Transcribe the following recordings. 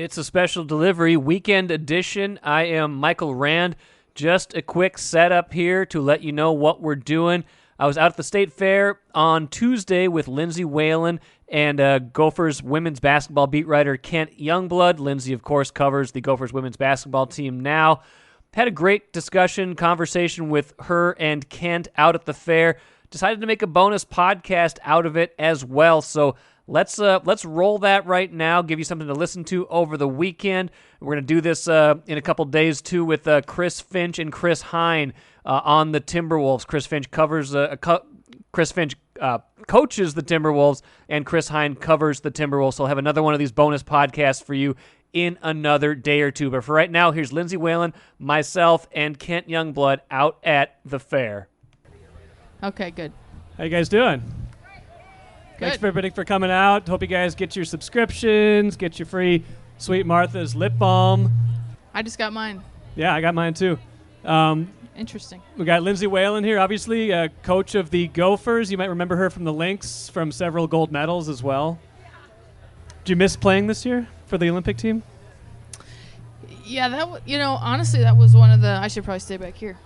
It's a special delivery, weekend edition. I am Michael Rand. Just a quick setup here to let you know what we're doing. I was out at the State Fair on Tuesday with Lindsay Whalen and Gophers women's basketball beat writer Kent Youngblood. Lindsay, of course, covers the Gophers women's basketball team now. Had a great conversation with her and Kent out at the fair. Decided to make a bonus podcast out of it as well. So let's roll that right now, give you something to listen to over the weekend. We're going to do this in a couple days, too, with Chris Finch and Chris Hine on the Timberwolves. Chris Finch coaches the Timberwolves, and Chris Hine covers the Timberwolves. So I'll have another one of these bonus podcasts for you in another day or two. But for right now, here's Lindsay Whalen, myself, and Kent Youngblood out at the fair. Okay, good. How you guys doing? Thanks for everybody for coming out. Hope you guys get your subscriptions, get your free Sweet Martha's lip balm. I just got mine. Yeah, I got mine too. Interesting. We got Lindsay Whalen here, obviously, coach of the Gophers. You might remember her from the Lynx, from several gold medals as well. Did you miss playing this year for the Olympic team? Yeah, honestly, that was one of the. I should probably stay back here.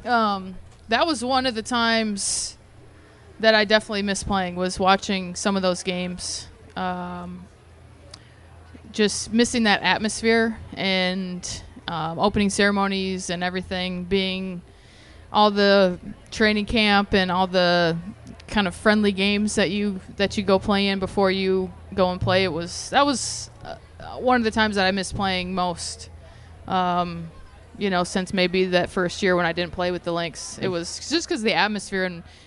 That was one of the times that I definitely missed playing, was watching some of those games. Just missing that atmosphere and opening ceremonies and everything, being all the training camp and all the kind of friendly games that you go play in before you go and play. That was one of the times that I missed playing most. Since maybe that first year when I didn't play with the Lynx. It was just because of the atmosphere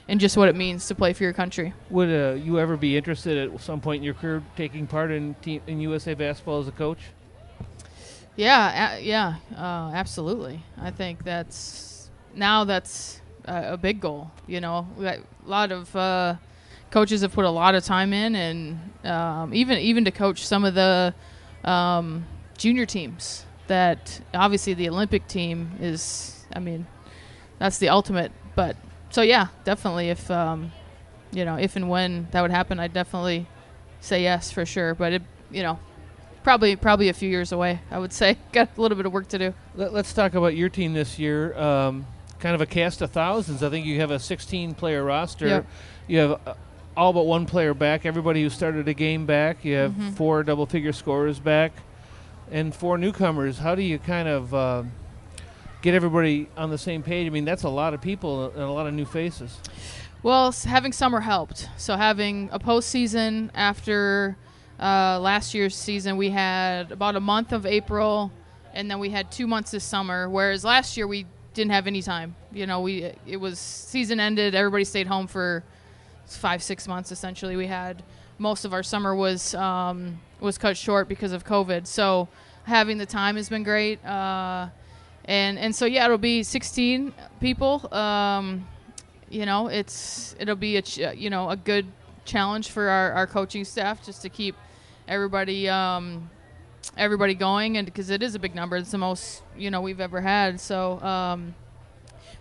and just what it means to play for your country. Would you ever be interested at some point in your career taking part in USA basketball as a coach? Yeah, absolutely. I think that's a big goal. A lot of coaches have put a lot of time in, and even to coach some of the junior teams. That obviously the Olympic team is, that's the ultimate. But so yeah, definitely if and when that would happen, I'd definitely say yes for sure. But it, probably a few years away, I would say. Got a little bit of work to do. Let's talk about your team this year. Kind of a cast of thousands. I think you have a 16-player roster. Yep. You have all but one player back. Everybody who started a game back. You have 4 double-figure scorers back. And 4 newcomers. How do you kind of get everybody on the same page? That's a lot of people and a lot of new faces. Well, having summer helped. So having a postseason after last year's season, we had about a month of April, and then we had 2 months this summer, whereas last year we didn't have any time. It was season ended. Everybody stayed home for 5-6 months, essentially. We had most of our summer was cut short because of COVID. So having the time has been great. And so, yeah, it'll be 16 people. It'll be a good challenge for our coaching staff just to keep everybody going, and because it is a big number. It's the most, we've ever had. So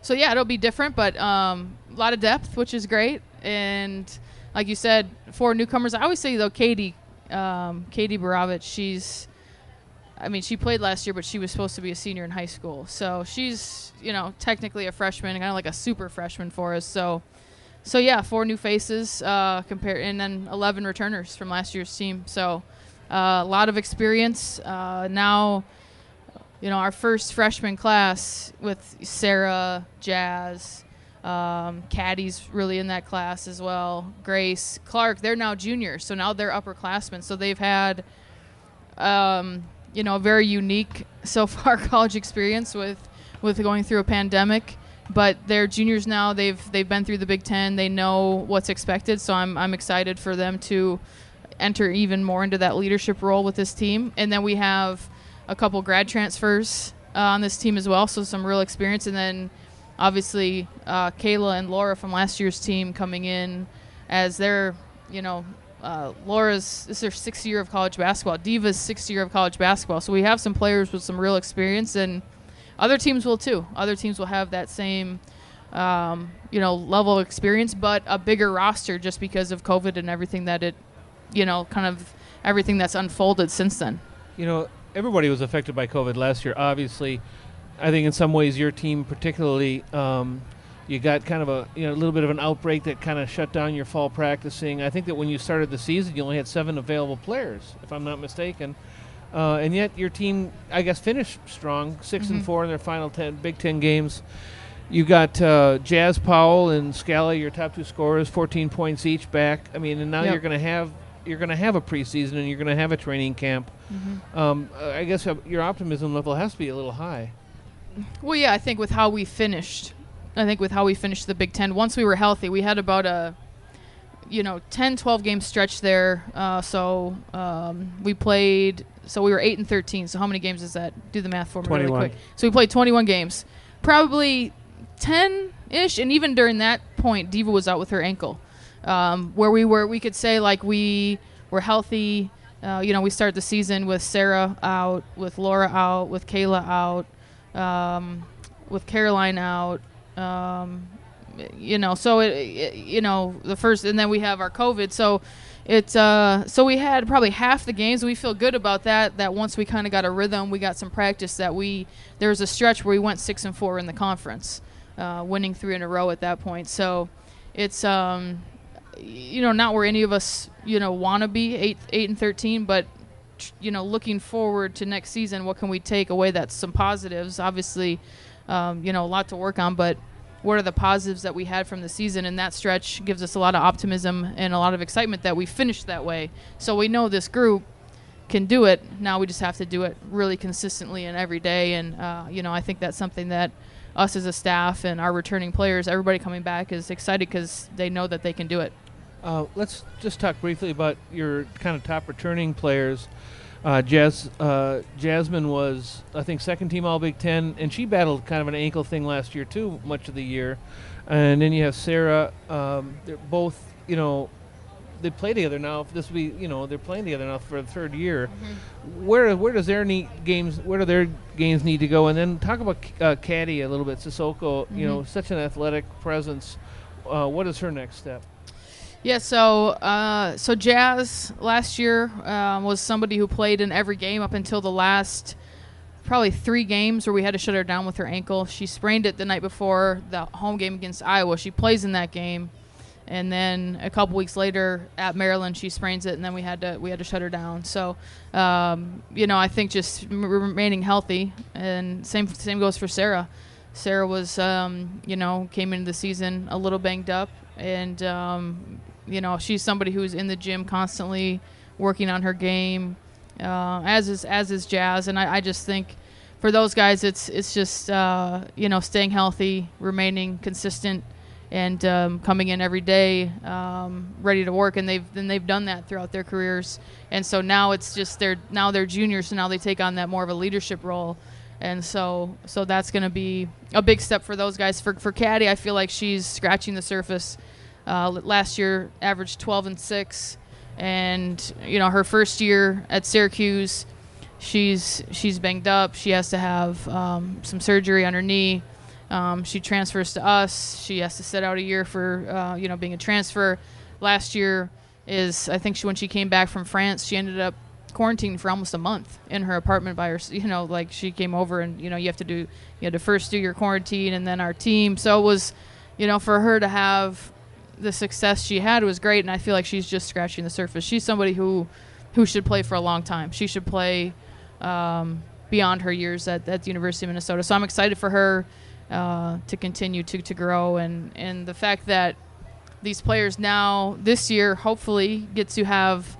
yeah, it'll be different, but a lot of depth, which is great. And like you said, 4 newcomers. I always say, though, Katie Borovich, she played last year, but she was supposed to be a senior in high school. So she's, technically a freshman, kind of like a super freshman for us. So yeah, 4 new faces and then 11 returners from last year's team. So a lot of experience. Now, our first freshman class with Sarah, Jazz, Caddy's really in that class as well. Grace, Clark, they're now juniors, so now they're upperclassmen. So they've had, a very unique so far college experience with going through a pandemic. But they're juniors now. They've been through the Big Ten. They know what's expected. So I'm excited for them to enter even more into that leadership role with this team. And then we have a couple grad transfers on this team as well. So some real experience, and then obviously, Kayla and Laura from last year's team coming in as their, Laura's, this is her 6th year of college basketball. Diva's 6th year of college basketball. So we have some players with some real experience, and other teams will too. Other teams will have that same, level of experience, but a bigger roster just because of COVID and everything that it, kind of everything that's unfolded since then. everybody was affected by COVID last year. Obviously, I think in some ways your team particularly, you got kind of a little bit of an outbreak that kind of shut down your fall practicing. I think that when you started the season, you only had 7 available players, if I'm not mistaken. And yet your team, I guess, finished strong, 6-4 in their final 10 Big Ten games. You got Jazz Powell and Scally, your top 2 scorers, 14 points each back. I mean, and now you're going to have a preseason and you're going to have a training camp. I guess your optimism level has to be a little high. Well, yeah, I think with how we finished the Big Ten, once we were healthy, we had about a 10, 12 game stretch there. We played. So we were 8-13. So how many games is that? Do the math for me 21. really quick. So we played 21 games. Probably 10-ish, and even during that point, Diva was out with her ankle. Where we could say like we were healthy. We started the season with Sarah out, with Laura out, with Kayla out, with Caroline out. So the first, and then we have our COVID. So so we had probably half the games. We feel good about that. That once we kind of got a rhythm, we got some practice. There was a stretch where we went 6-4 in the conference, winning 3 in a row at that point. So it's not where any of us want to be 8-13, but looking forward to next season, what can we take away? That's some positives. Obviously, a lot to work on, but what are the positives that we had from the season? And that stretch gives us a lot of optimism and a lot of excitement that we finished that way. So we know this group can do it. Now we just have to do it really consistently and every day. And, I think that's something that us as a staff and our returning players, everybody coming back is excited because they know that they can do it. Let's just talk briefly about your kind of top returning players. Jasmine was, I think, second team All Big Ten, and she battled kind of an ankle thing last year too, much of the year. And then you have Sarah. They're both, they play together now. This will be, they're playing together now for the 3rd year. Where does their games? Where do their games need to go? And then talk about Caddy a little bit. Sissoko, such an athletic presence. What is her next step? Yeah, so Jazz last year was somebody who played in every game up until the last probably 3 games where we had to shut her down with her ankle. She sprained it the night before the home game against Iowa. She plays in that game, and then a couple weeks later at Maryland she sprains it, and then we had to shut her down. So I think just remaining healthy, and same goes for Sarah. Sarah was came into the season a little banged up, and she's somebody who's in the gym constantly working on her game, as is Jazz. And I just think for those guys, it's just staying healthy, remaining consistent, and coming in every day, ready to work. And they've done that throughout their careers. And so now it's just they're juniors, so now they take on that more of a leadership role. And so that's going to be a big step for those guys. For Caddy, I feel like she's scratching the surface. Last year averaged 12 and 6, and her first year at Syracuse, she's banged up. She has to have some surgery on her knee. She transfers to us. She has to sit out a year for being a transfer. Last year I think when she came back from France, she ended up quarantined for almost a month in her apartment by her. Like she came over, and you had to first do your quarantine and then our team. So it was, for her to have the success she had was great, and I feel like she's just scratching the surface. She's somebody who should play for a long time. She should play beyond her years at the University of Minnesota. So I'm excited for her to continue to grow, and the fact that these players now this year hopefully get to have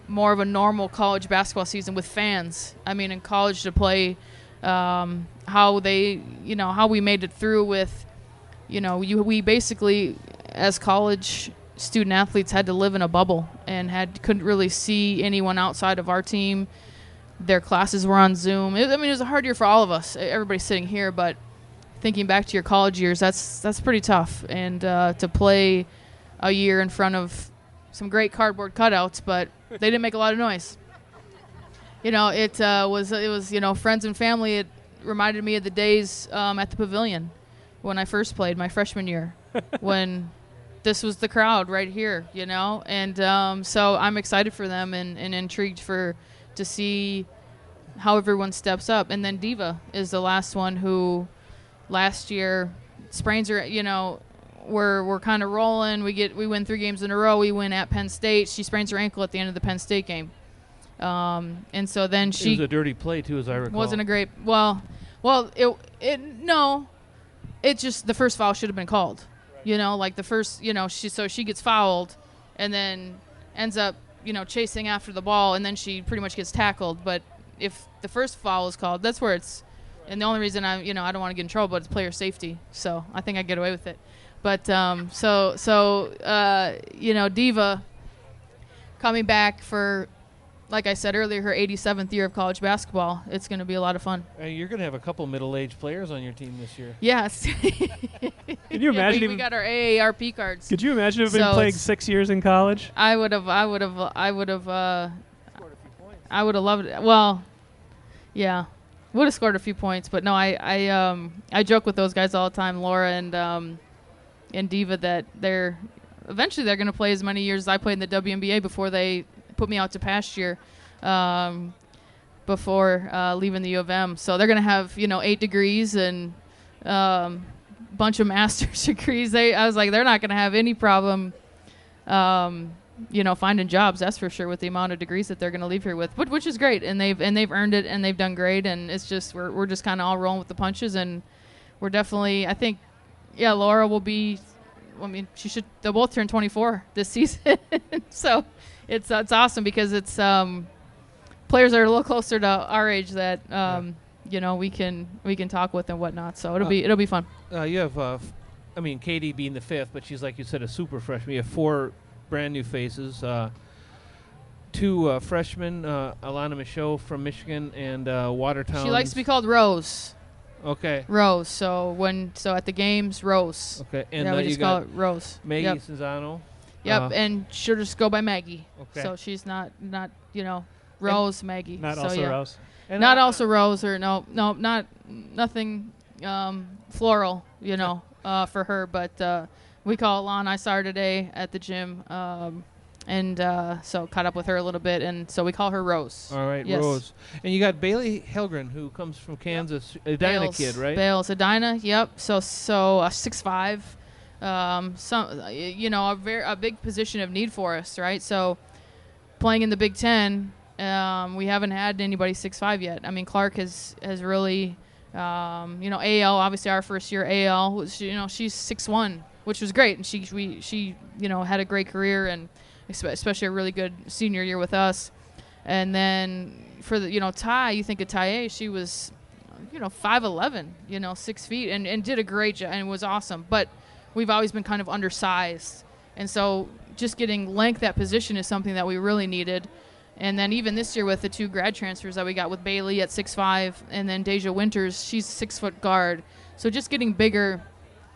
more of a normal college basketball season with fans. I mean, in college to play how we made it through with, we basically, as college student athletes, had to live in a bubble and couldn't really see anyone outside of our team. Their classes were on Zoom. It was a hard year for all of us, everybody sitting here, but thinking back to your college years, that's pretty tough. And to play a year in front of some great cardboard cutouts, but they didn't make a lot of noise. It was friends and family. It reminded me of the days at the Pavilion when I first played my freshman year, when this was the crowd right here, and so I'm excited for them and intrigued to to see how everyone steps up. And then Diva is the last one who last year sprains her, we're kind of rolling. We win 3 games in a row. We win at Penn State. She sprains her ankle at the end of the Penn State game. And so then it was a dirty play too, as I recall. Wasn't a great, it just, the first foul should have been called, like the first, she gets fouled and then ends up, chasing after the ball, and then she pretty much gets tackled. But if the first foul is called, that's where it's, and the only reason I don't want to get in trouble, but it's player safety. So I think I get away with it. But, Diva coming back for, like I said earlier, her 87th year of college basketball. It's going to be a lot of fun. You're going to have a couple middle-aged players on your team this year. Yes. Can you imagine? We got our AARP cards. Could you imagine if been playing 6 years in college? I would have loved it. Well, yeah, would have scored a few points, but no, I joke with those guys all the time, Laura and Diva, that eventually they're going to play as many years as I played in the WNBA before they put me out to pasture before leaving the U of M. So they're going to have 8 degrees and bunch of master's degrees. I was like, they're not going to have any problem finding jobs, that's for sure, with the amount of degrees that they're going to leave here with, which is great, and they've earned it, and they've done great, and it's just we're just kind of all rolling with the punches, and we're definitely, I think, Laura will be, they'll both turn 24 this season. So it's awesome because it's players that are a little closer to our age that we can talk with and whatnot. So it'll be fun. You have Katie being the 5th, but she's, like you said, a super freshman. You have 4 brand new faces. 2 freshmen, Alana Michaud from Michigan and Watertown. She likes to be called Rose. Okay. Rose. So at the games, Rose. Okay. And we you just got call it Rose. Maggie Cesano. Yep. And she'll just go by Maggie. Okay. So she's not Rose, Maggie. Not so also Rose. And not also Rose, or nothing floral, for her. But we call Alana. I saw her today at the gym. So caught up with her a little bit, and so we call her Rose. All right, yes. Rose. And you got Bailey Helgren, who comes from Kansas, Edina kid, right? Bales, Edina, yep. So 6'5", a big position of need for us, right? So playing in the Big Ten, we haven't had anybody 6'5" yet. I mean, Clark has really, AL, obviously our first year AL was, she's 6'1", which was great, and she had a great career, and especially a really good senior year with us. And then for the Ty, you think of Ty, she was 5'11", 6 feet, and did a great job and was awesome. But we've always been kind of undersized, and so just getting length at position is something that we really needed. And then even this year with the 2 grad transfers that we got with Bailey at 6'5", and then Deja Winters, she's a 6-foot guard. So just getting bigger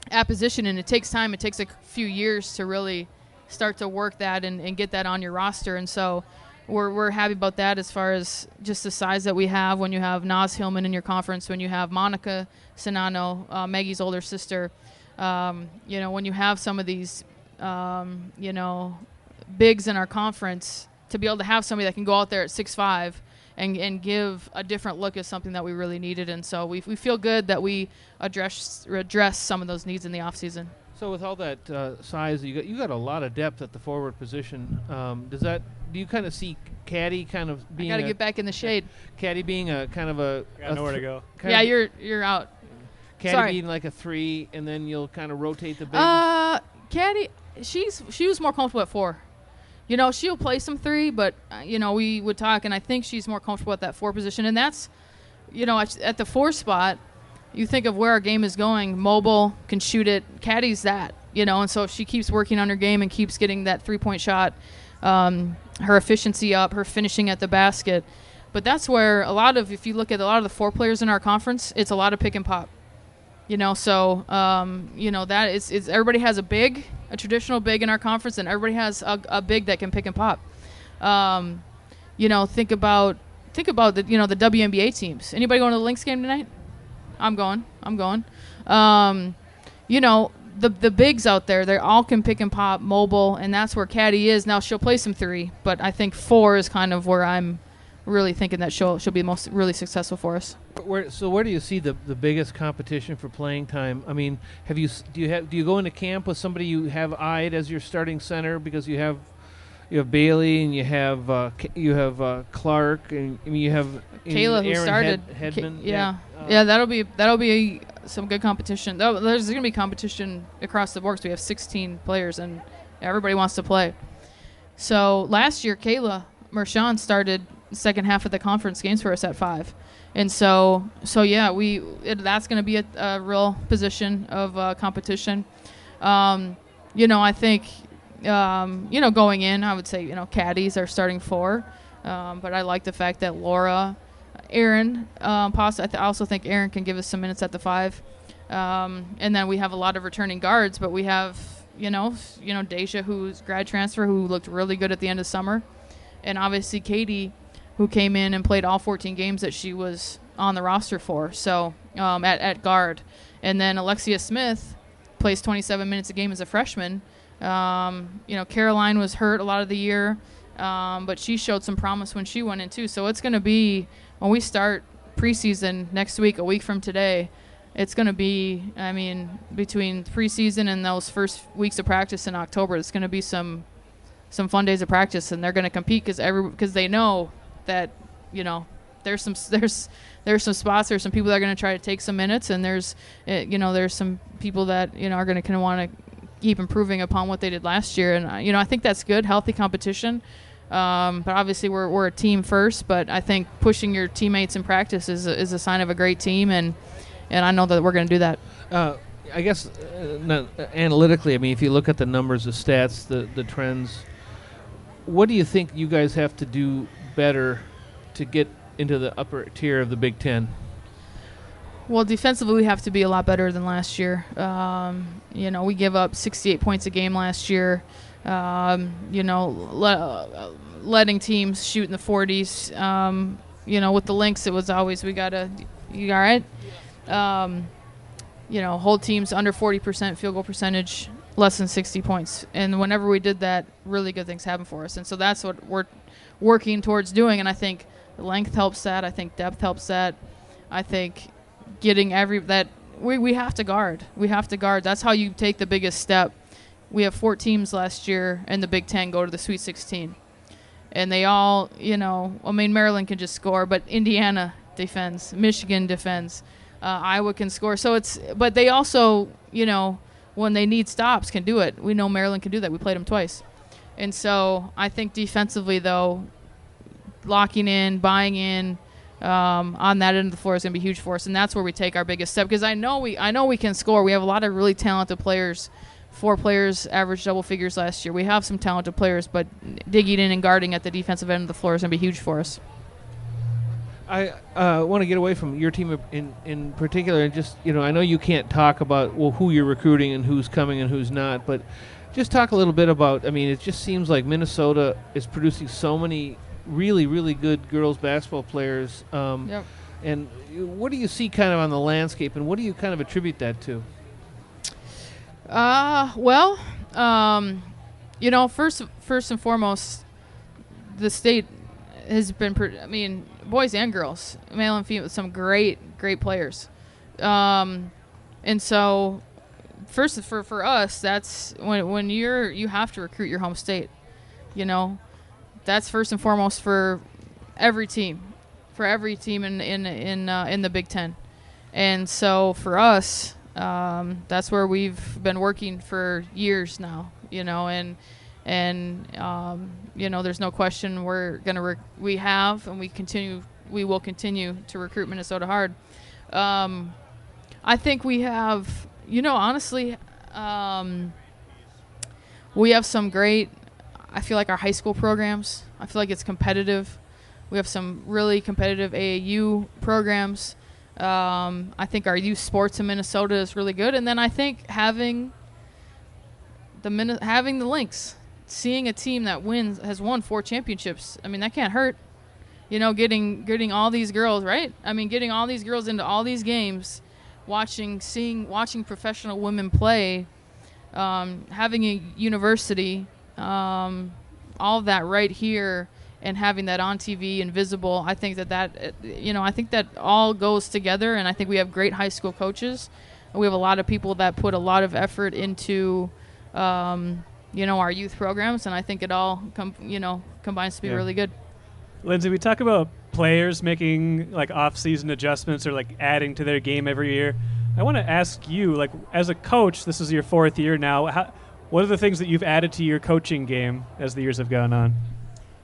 at position, and it takes time. It takes a few years to really start to work that and get that on your roster. And so we're happy about that as far as just the size that we have when you have Naz Hillman in your conference, when you have Monica Sinano, Maggie's older sister. When you have some of these, bigs in our conference, to be able to have somebody that can go out there at 6'5" and give a different look is something that we really needed. And so we feel good that we address some of those needs in the offseason. So with all that size, you got a lot of depth at the forward position. Do you kind of see Caddy kind of being? I got to get back in the shade. Caddy being a kind of a. Got nowhere to go. Yeah, you're out. Caddy being like a 3, and then you'll kind of rotate the big. Caddy, she was more comfortable at 4. She'll play some 3, but we would talk, and I think she's more comfortable at that 4 position, and that's, at the 4 spot. You think of where our game is going, mobile, can shoot it. Caddy's that, and so if she keeps working on her game and keeps getting that 3-point shot, her efficiency up, her finishing at the basket. But that's where if you look at a lot of the 4 players in our conference, it's a lot of pick and pop. That is everybody has a traditional big in our conference, and everybody has a big that can pick and pop. Think about the WNBA teams. Anybody going to the Lynx game tonight? I'm going. The bigs out there, they all can pick and pop, mobile, and that's where Caddy is. Now she'll play some 3, but I think 4 is kind of where I'm really thinking that she'll be really successful for us. Where do you see the biggest competition for playing time? I mean, do you go into camp with somebody you have eyed as your starting center, because you have Bailey and you have Clark, and I mean you have Kayla, who Aaron started. Hedman. Yeah, that'll be some good competition. There's going to be competition across the board, because we have 16 players and everybody wants to play. So last year, Kayla Mershon started the second half of the conference games for us at 5. And so yeah, that's going to be a real position of competition. I think, going in, I would say, caddies are starting 4. But I like the fact that Laura, Aaron, I also think Aaron can give us some minutes at the 5. And then we have a lot of returning guards, but we have, Deja, who's grad transfer, who looked really good at the end of summer. And obviously Katie, who came in and played all 14 games that she was on the roster for, so at guard. And then Alexia Smith plays 27 minutes a game as a freshman. Caroline was hurt a lot of the year, but she showed some promise when she went in too. So it's going to be, when we start preseason next week, a week from today, it's going to be, between preseason and those first weeks of practice in October, it's going to be some fun days of practice, and they're going to compete because they know that, there's some spots, there's some people that are going to try to take some minutes, and there's some people that, are going to kind of want to keep improving upon what they did last year. And, I think that's good, healthy competition. But obviously we're a team first, but I think pushing your teammates in practice is a sign of a great team, and I know that we're going to do that. I guess analytically, if you look at the numbers, the stats, the trends, what do you think you guys have to do better to get into the upper tier of the Big Ten? Well, defensively, we have to be a lot better than last year. We give up 68 points a game last year. Letting teams shoot in the 40s. With the Lynx, it was always, you all right? Hold teams under 40% field goal percentage, less than 60 points. And whenever we did that, really good things happened for us. And so that's what we're working towards doing. And I think length helps that. I think depth helps that. I think getting we have to guard. We have to guard. That's how you take the biggest step. We have 4 teams last year in the Big Ten go to the Sweet 16. And they all, Maryland can just score, but Indiana defends, Michigan defends, Iowa can score. But they also, when they need stops, can do it. We know Maryland can do that. We played them twice. And so I think defensively, though, locking in, buying in on that end of the floor is going to be huge for us. And that's where we take our biggest step, because I know we can score. We have a lot of really talented players. 4 players averaged double figures last year. We have some talented players, but digging in and guarding at the defensive end of the floor is going to be huge for us. I want to get away from your team in particular, and just, I know you can't talk about who you're recruiting and who's coming and who's not, but just talk a little bit about, it just seems like Minnesota is producing so many really, really good girls basketball players. Yep. And what do you see kind of on the landscape, and what do you kind of attribute that to? First and foremost, the state has been, boys and girls, male and female, some great players. And so first for us, that's when you have to recruit your home state, that's first and foremost for every team in the Big Ten. And so for us, that's where we've been working for years now, and there's no question we will continue to recruit Minnesota hard. I think we have, honestly, we have some great, I feel like our high school programs, I feel like it's competitive. We have some really competitive AAU programs. I think our youth sports in Minnesota is really good. And then I think having the Lynx, seeing a team that has won 4 championships, that can't hurt. Getting all these girls, right? Getting all these girls into all these games, watching professional women play, having a university, all of that right here and having that on TV and visible, I think that I think that all goes together, and I think we have great high school coaches. We have a lot of people that put a lot of effort into, our youth programs, and I think it all combines to be really good. Lindsay, we talk about players making like off-season adjustments or like adding to their game every year. I want to ask you, like, as a coach, this is your 4th year now. What are the things that you've added to your coaching game as the years have gone on?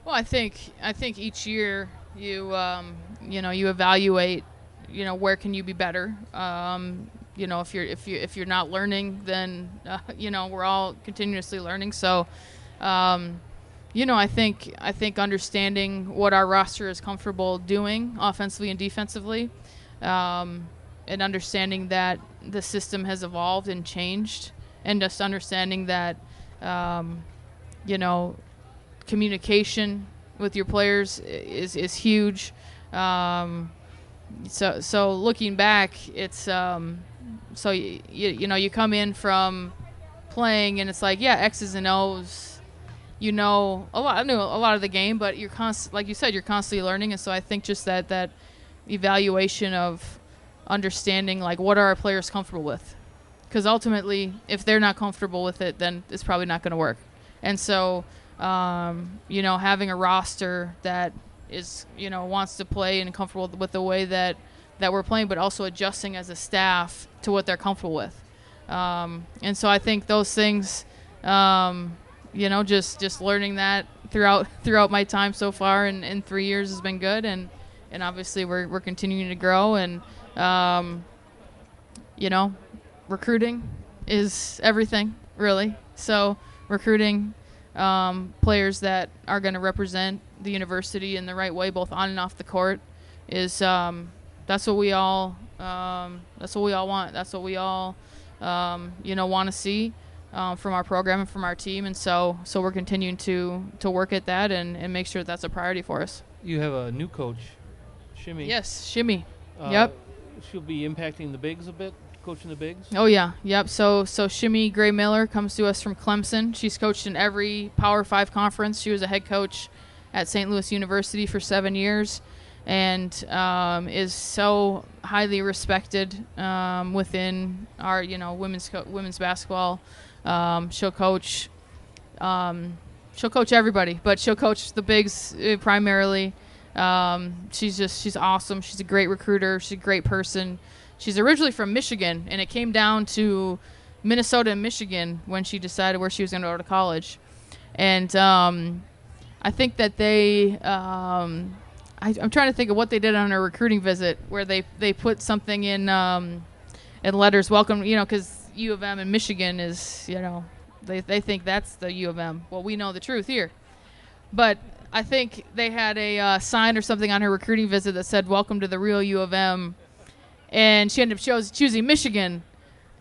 Well, I think each year you you evaluate, where can you be better. If you're not learning, then we're all continuously learning. So, I think understanding what our roster is comfortable doing offensively and defensively, and understanding that the system has evolved and changed, and just understanding that communication with your players is huge. So looking back, it's so you come in from playing and it's like, yeah, X's and O's, a lot of the game, but you're like you said, you're constantly learning. And so I think just that evaluation of understanding, like, what are our players comfortable with, because ultimately if they're not comfortable with it, then it's probably not going to work. And so having a roster that is wants to play and comfortable with the way that we're playing, but also adjusting as a staff to what they're comfortable with. And so I think those things, just learning that throughout my time so far in 3 years has been good, and obviously we're continuing to grow, and recruiting is everything, really. So recruiting players that are going to represent the university in the right way, both on and off the court, is that's what we all want. That's what we all want to see from our program and from our team. And so we're continuing to work at that and make sure that's a priority for us. You have a new coach, Shimmy. Yes, Shimmy. Yep. She'll be impacting the bigs a bit, coaching the bigs. Oh yeah, yep. So Shimmy Gray Miller comes to us from Clemson. She's coached in every Power 5 conference. She was a head coach at St. Louis University for 7 years, and is so highly respected within our women's basketball. She'll coach everybody, but she'll coach the bigs primarily. She's awesome. She's a great recruiter. She's a great person. She's originally from Michigan, and it came down to Minnesota and Michigan when she decided where she was going to go to college. And I think that they I'm trying to think of what they did on her recruiting visit, where they put something in letters, welcome, because U of M in Michigan is, they think that's the U of M. Well, we know the truth here. But I think they had a sign or something on her recruiting visit that said, "Welcome to the real U of M." And she ended up choosing Michigan.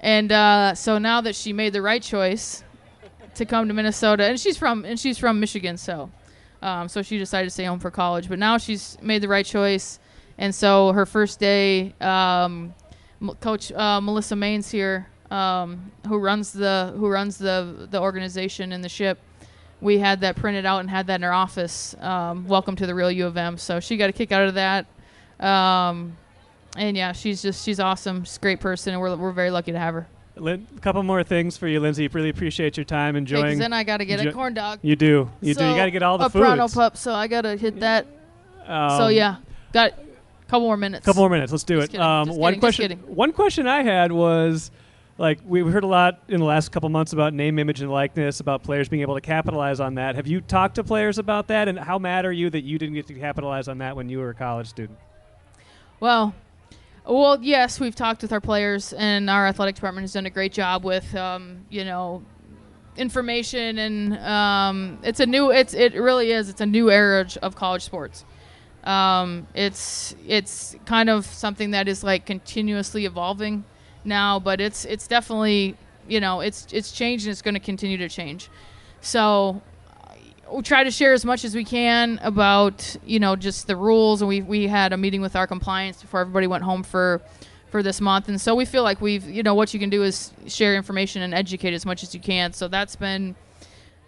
And so now that she made the right choice to come to Minnesota, and she's from Michigan, so she decided to stay home for college. But now she's made the right choice, and so her first day, Coach Melissa Maines here, who runs the organization and the ship, we had that printed out and had that in our office. Welcome to the real U of M. So she got a kick out of that. And yeah, she's awesome. She's a great person, and we're very lucky to have her. A couple more things for you, Lindsay. Really appreciate your time enjoying. Because then I got to get a corn dog. You do. You got to get all the foods. A Pronto Pup, so I got to hit that. So yeah, got a couple more minutes. Let's do it. One question I had was, like, we heard a lot in the last couple months about name, image, and likeness, about players being able to capitalize on that. Have you talked to players about that, and how mad are you that you didn't get to capitalize on that when you were a college student? Well, yes, we've talked with our players, and our athletic department has done a great job with, information, and it really is. It's a new era of college sports. It's kind of something that is like continuously evolving now, but it's definitely, it's changed, and it's going to continue to change. So we'll try to share as much as we can about, just the rules. And we had a meeting with our compliance before everybody went home for this month. And so we feel like what you can do is share information and educate as much as you can. So that's been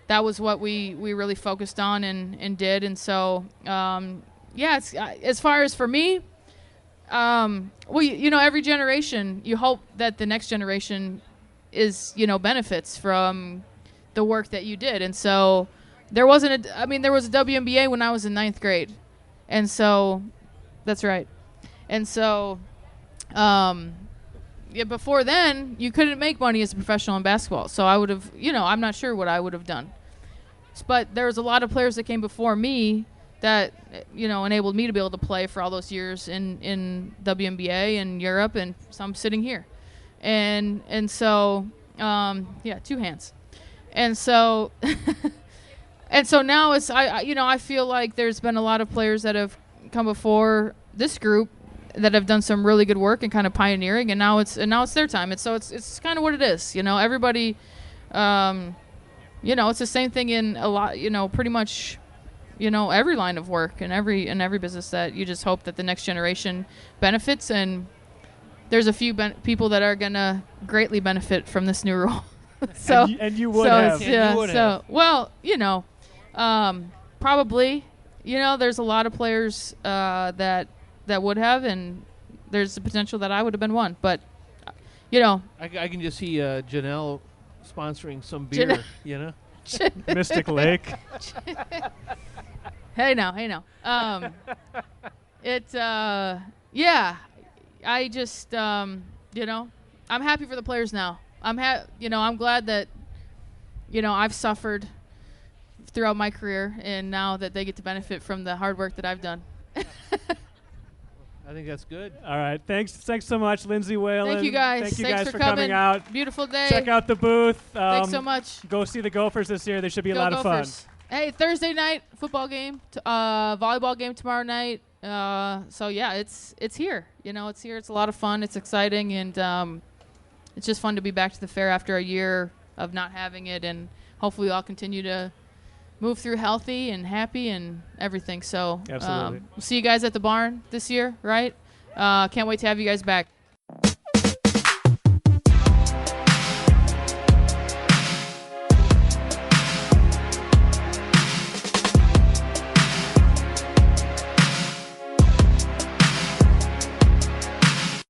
that was what we really focused on and did. And so, it's, as far as for me, every generation, you hope that the next generation is, benefits from the work that you did. And so there was a WNBA when I was in 9th grade. And so that's right. And so, before then, you couldn't make money as a professional in basketball. So I would have, I'm not sure what I would have done. But there was a lot of players that came before me that, enabled me to be able to play for all those years in WNBA and Europe, and some sitting here. And so, 2 hands. And so, and so now it's, I feel like there's been a lot of players that have come before this group that have done some really good work and kind of pioneering, and now it's their time. And so it's kind of what it is. Everybody, it's the same thing in a lot, pretty much, every line of work and every business, that you just hope that the next generation benefits. And there's a few people that are going to greatly benefit from this new rule. So, and you would have. Yeah. You would So, well, probably, there's a lot of players that would have, and there's the potential that I would have been one. But, I can just see Janelle sponsoring some beer, Mystic Lake. Hey now. I just, I'm happy for the players now. I'm glad that, I've suffered throughout my career, and now that they get to benefit from the hard work that I've done. I think that's good. All right. Thanks so much, Lindsay Whalen. Thank you guys. Thank you Thanks guys for coming out. Beautiful day. Check out the booth. Thanks so much. Go see the Gophers this year. They should be Go a lot Gophers. of fun. Hey, Thursday night football game, volleyball game tomorrow night. So yeah, it's here. It's here. It's a lot of fun. It's exciting, and it's just fun to be back to the fair after a year of not having it, and hopefully we all continue to move through healthy and happy and everything. So absolutely. We'll see you guys at the barn this year, right? Can't wait to have you guys back.